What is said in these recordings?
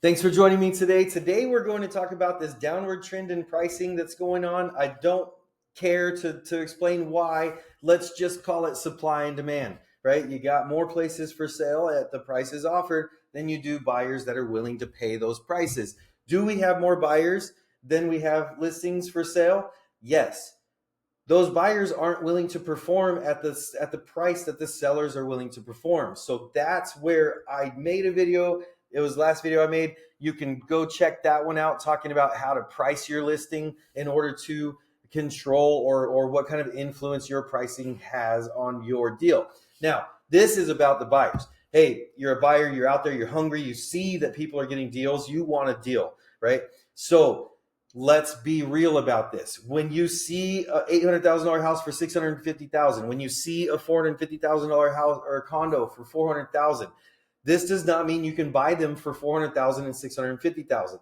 Thanks for joining me today. Today we're going to talk about this downward trend in pricing that's going on. I don't care to explain why. Let's just call it supply and demand, right? You got more places for sale at the prices offered than you do buyers that are willing to pay those prices. Do we have more buyers than we have listings for sale? Yes. Those buyers aren't willing to perform at the price that the sellers are willing to perform. So that's where I made a video. It was the last video I made. You can go check that one out, talking about how to price your listing in order to control or what kind of influence your pricing has on your deal. Now, this is about the buyers. Hey, you're a buyer, you're out there, you're hungry, you see that people are getting deals, you want a deal, right? So let's be real about this. When you see a $800,000 house for $650,000, when you see a $450,000 house or a condo for $400,000, this does not mean you can buy them for $400,000 and $650,000.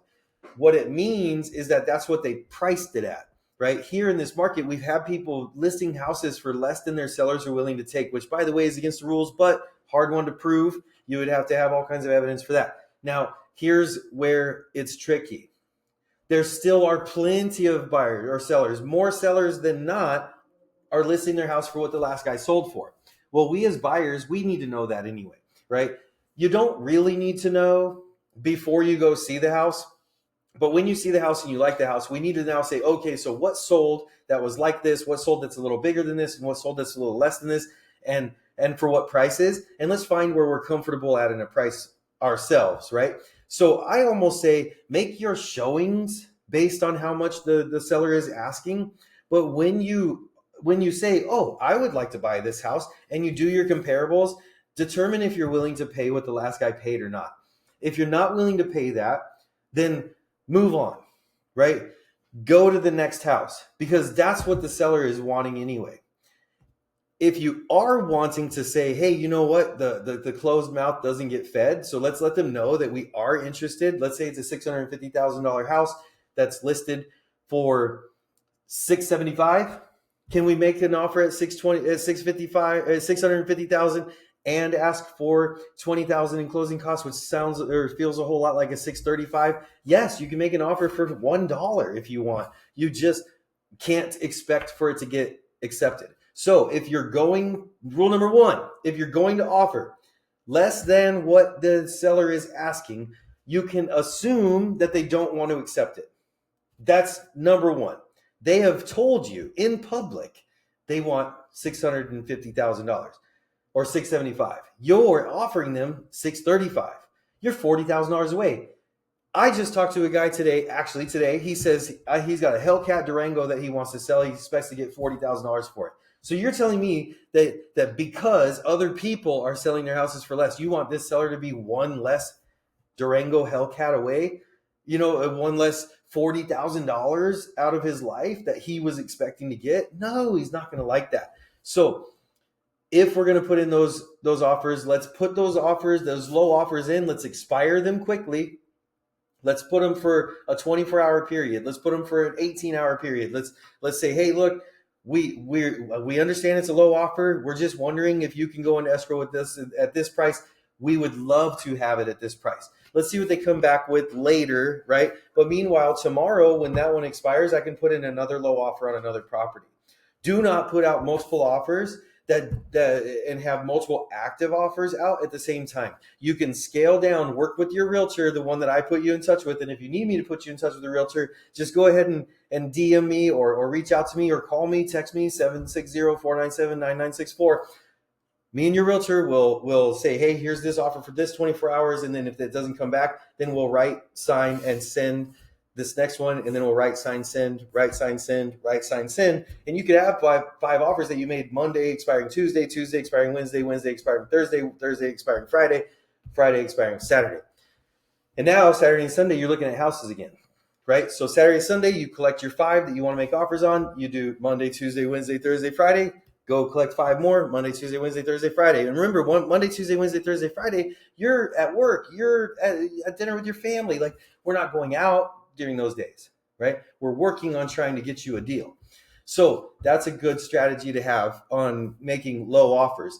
What it means is that that's what they priced it at, right? Here in this market, we've had people listing houses for less than their sellers are willing to take, which, by the way, is against the rules, but hard one to prove. You would have to have all kinds of evidence for that. Now, here's where it's tricky. There still are plenty of buyers or sellers, more sellers than not, are listing their house for what the last guy sold for. Well, we as buyers, we need to know that anyway, right? You don't really need to know before you go see the house. But when you see the house and you like the house, we need to now say, okay, so what sold that was like this? What sold that's a little bigger than this? And what sold that's a little less than this? And for what prices? And let's find where we're comfortable at in a price ourselves, right? So I almost say make your showings based on how much the seller is asking. But when you say, oh, I would like to buy this house, and you do your comparables, determine if you're willing to pay what the last guy paid or not. If you're not willing to pay that, then move on, right? Go to the next house, because that's what the seller is wanting anyway. If you are wanting to say, hey, you know what, the closed mouth doesn't get fed, so let's let them know that we are interested. Let's say it's a $650,000 house that's listed for $675,000. Can we make an offer at $650,000 and ask for $20,000 in closing costs, which sounds or feels a whole lot like a $635,000? Yes, you can make an offer for $1 if you want. You just can't expect for it to get accepted. So if you're going, rule number one, if you're going to offer less than what the seller is asking, you can assume that they don't want to accept it. That's number one. They have told you in public they want $650,000 or $675,000. You're offering them $635,000. You're $40,000 away. I just talked to a guy today. He says he's got a Hellcat Durango that he wants to sell. He expects to get $40,000 for it. So you're telling me that because other people are selling their houses for less, you want this seller to be one less Durango Hellcat away? You know, one less $40,000 out of his life that he was expecting to get? No, he's not going to like that. So if we're going to put in those offers, let's put those low offers in. Let's expire them quickly. Let's put them for a 24-hour period. Let's put them for an 18-hour period. Let's say, hey, look, we understand it's a low offer. We're just wondering if you can go into escrow with this at this price. We would love to have it at this price. Let's see what they come back with later, right? But meanwhile, tomorrow when that one expires, I can put in another low offer on another property. Do not put out multiple offers and have multiple active offers out at the same time. You can scale down, work with your realtor, the one that I put you in touch with. And if you need me to put you in touch with a realtor, just go ahead and DM me or reach out to me or call me, text me 760-497-9964. Me and your realtor will say, hey, here's this offer for this 24 hours. And then if it doesn't come back, then we'll write, sign, and send this next one. And then we'll write, sign, send, write, sign, send, write, sign, send. And you could have five offers that you made: Monday expiring Tuesday, Tuesday expiring Wednesday, Wednesday expiring Thursday, Thursday expiring Friday, Friday expiring Saturday. And now Saturday and Sunday, you're looking at houses again, right? So Saturday and Sunday, you collect your 5 that you want to make offers on. You do Monday, Tuesday, Wednesday, Thursday, Friday. Go collect 5 more: Monday, Tuesday, Wednesday, Thursday, Friday. And remember, Monday, Tuesday, Wednesday, Thursday, Friday, you're at work, you're at dinner with your family. Like, we're not going out during those days, right? We're working on trying to get you a deal. So that's a good strategy to have on making low offers.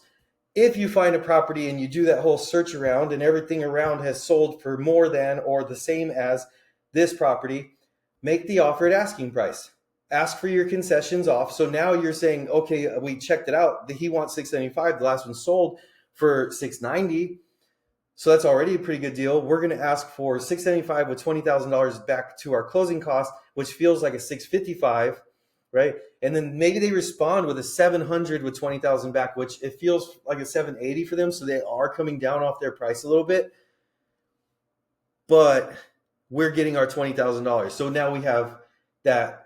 If you find a property and you do that whole search around and everything around has sold for more than or the same as this property, make the offer at asking price. Ask for your concessions off. So now you're saying, okay, we checked it out. He wants $675. The last one sold for $690. So that's already a pretty good deal. We're going to ask for $675 with $20,000 back to our closing cost, which feels like a $655, right? And then maybe they respond with a $700 with $20,000 back, which it feels like a $780 for them. So they are coming down off their price a little bit, but we're getting our $20,000. So now we have the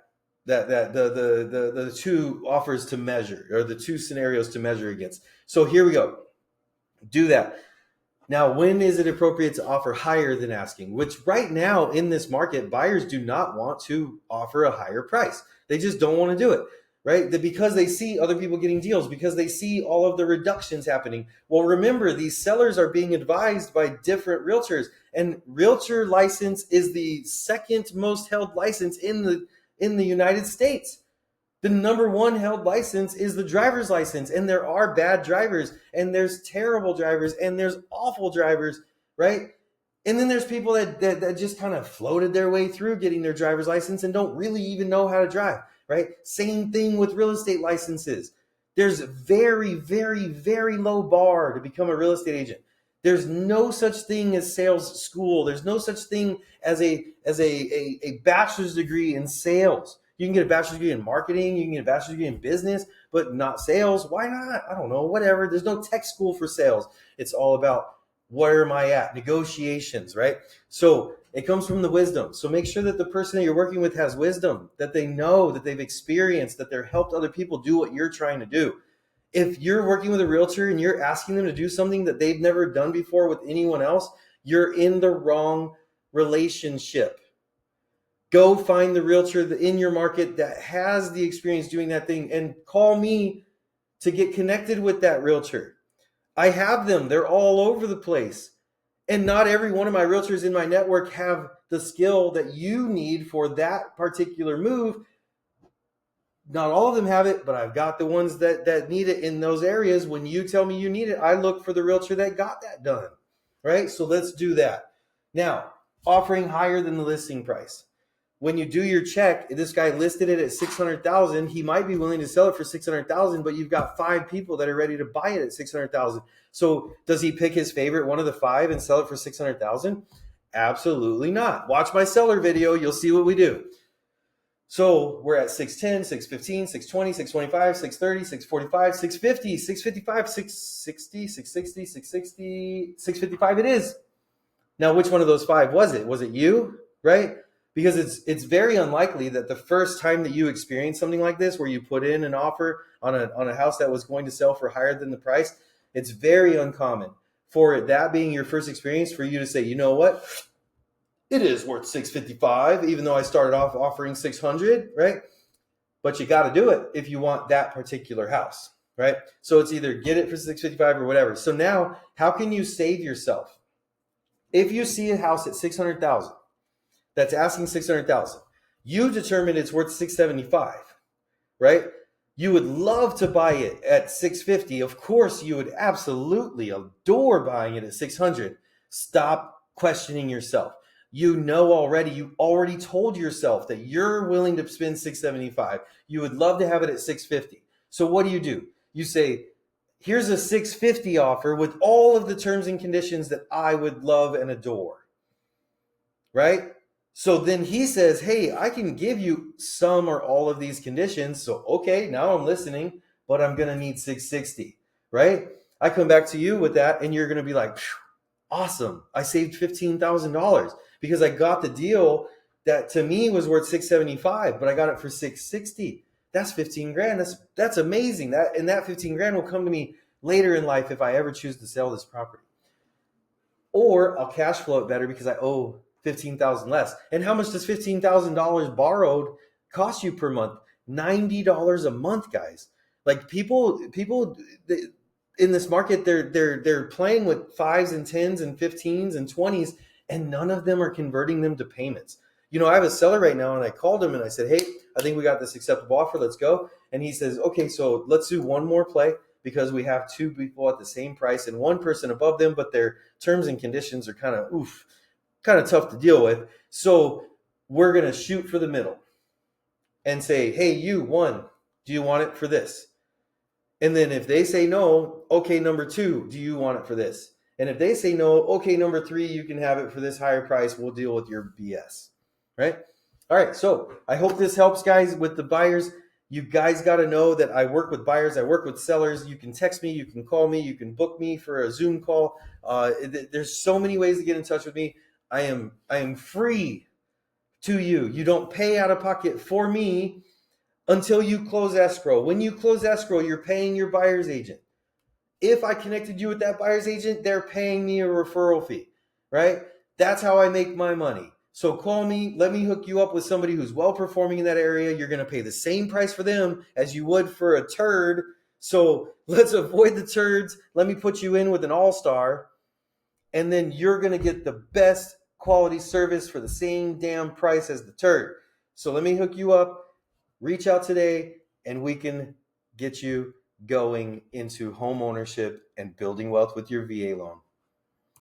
two offers to measure, or the two scenarios to measure against. So here we go. Do that. Now, when is it appropriate to offer higher than asking? Which right now in this market, buyers do not want to offer a higher price. They just don't want to do it, right? Because they see other people getting deals, because they see all of the reductions happening. Well, remember, these sellers are being advised by different realtors, and realtor license is the second most held license in the United States. The number one held license is the driver's license, and there are bad drivers, and there's terrible drivers, and there's awful drivers, right? And then there's people that just kind of floated their way through getting their driver's license and don't really even know how to drive, right? Same thing with real estate licenses. There's very, very, very low bar to become a real estate agent. There's no such thing as sales school. There's no such thing as a bachelor's degree in sales. You can get a bachelor's degree in marketing. You can get a bachelor's degree in business, but not sales. Why not? I don't know, whatever. There's no tech school for sales. It's all about where am I at? Negotiations, right? So it comes from the wisdom. So make sure that the person that you're working with has wisdom, that they know, that they've experienced, that they're helped other people do what you're trying to do. If you're working with a realtor and you're asking them to do something that they've never done before with anyone else, you're in the wrong relationship. Go find the realtor in your market that has the experience doing that thing and call me to get connected with that realtor. I have them. They're all over the place. And not every one of my realtors in my network have the skill that you need for that particular move. Not all of them have it, but I've got the ones that need it in those areas. When you tell me you need it, I look for the realtor that got that done, right? So let's do that. Now, offering higher than the listing price. When you do your check, this guy listed it at $600,000. He might be willing to sell it for $600,000, but you've got 5 people that are ready to buy it at $600,000. So does he pick his favorite one of the 5 and sell it for $600,000? Absolutely not. Watch my seller video. You'll see what we do. So we're at 610, 615, 620, 625, 630, 645, 650, 655, 660, 660, 660, 655 it is. Now, which one of those 5 was it? Was it you, right? Because it's very unlikely that the first time that you experience something like this, where you put in an offer on a house that was going to sell for higher than the price, it's very uncommon for it, that being your first experience, for you to say, you know what? It is worth $655, even though I started off offering $600, right? But you got to do it if you want that particular house, right? So it's either get it for $655 or whatever. So now, how can you save yourself? If you see a house at $600,000 that's asking $600,000, you determine it's worth $675, right? You would love to buy it at $650. Of course, you would absolutely adore buying it at $600. Stop questioning yourself. You know already, you already told yourself that you're willing to spend $675. You would love to have it at $650. So what do? You say, here's a $650 offer with all of the terms and conditions that I would love and adore, right? So then he says, hey, I can give you some or all of these conditions. So, okay, now I'm listening, but I'm going to need $660, right? I come back to you with that and you're going to be like, awesome. I saved $15,000 because I got the deal that to me was worth $675, but I got it for $660. That's $15,000. That's amazing. That $15,000 will come to me later in life if I ever choose to sell this property. Or I'll cash flow it better because I owe $15,000 less. And how much does $15,000 borrowed cost you per month? $90 a month, guys. Like people in this market, they're playing with 5s and 10s and 15s and 20s, and none of them are converting them to payments. You know, I have a seller right now, and I called him and I said, hey, I think we got this acceptable offer. Let's go. And he says, okay, so let's do one more play. because we have two people at the same price and one person above them, but their terms and conditions are kind of tough to deal with. So we're going to shoot for the middle and say, hey, you one, do you want it for this? And then if they say no, okay, number two, do you want it for this? And if they say no, okay, number three, you can have it for this higher price. We'll deal with your BS, right? All right, so I hope this helps, guys, with the buyers. You guys got to know that I work with buyers. I work with sellers. You can text me. You can call me. You can book me for a Zoom call. There's so many ways to get in touch with me. I am free to you. You don't pay out of pocket for me until you close escrow. When you close escrow, you're paying your buyer's agent. If I connected you with that buyer's agent, they're paying me a referral fee, right? That's how I make my money. So call me, let me hook you up with somebody who's well performing in that area. You're going to pay the same price for them as you would for a turd. So let's avoid the turds. Let me put you in with an all-star, and then you're going to get the best quality service for the same damn price as the turd. So let me hook you up. Reach out today, and we can get you going into home ownership and building wealth with your VA loan.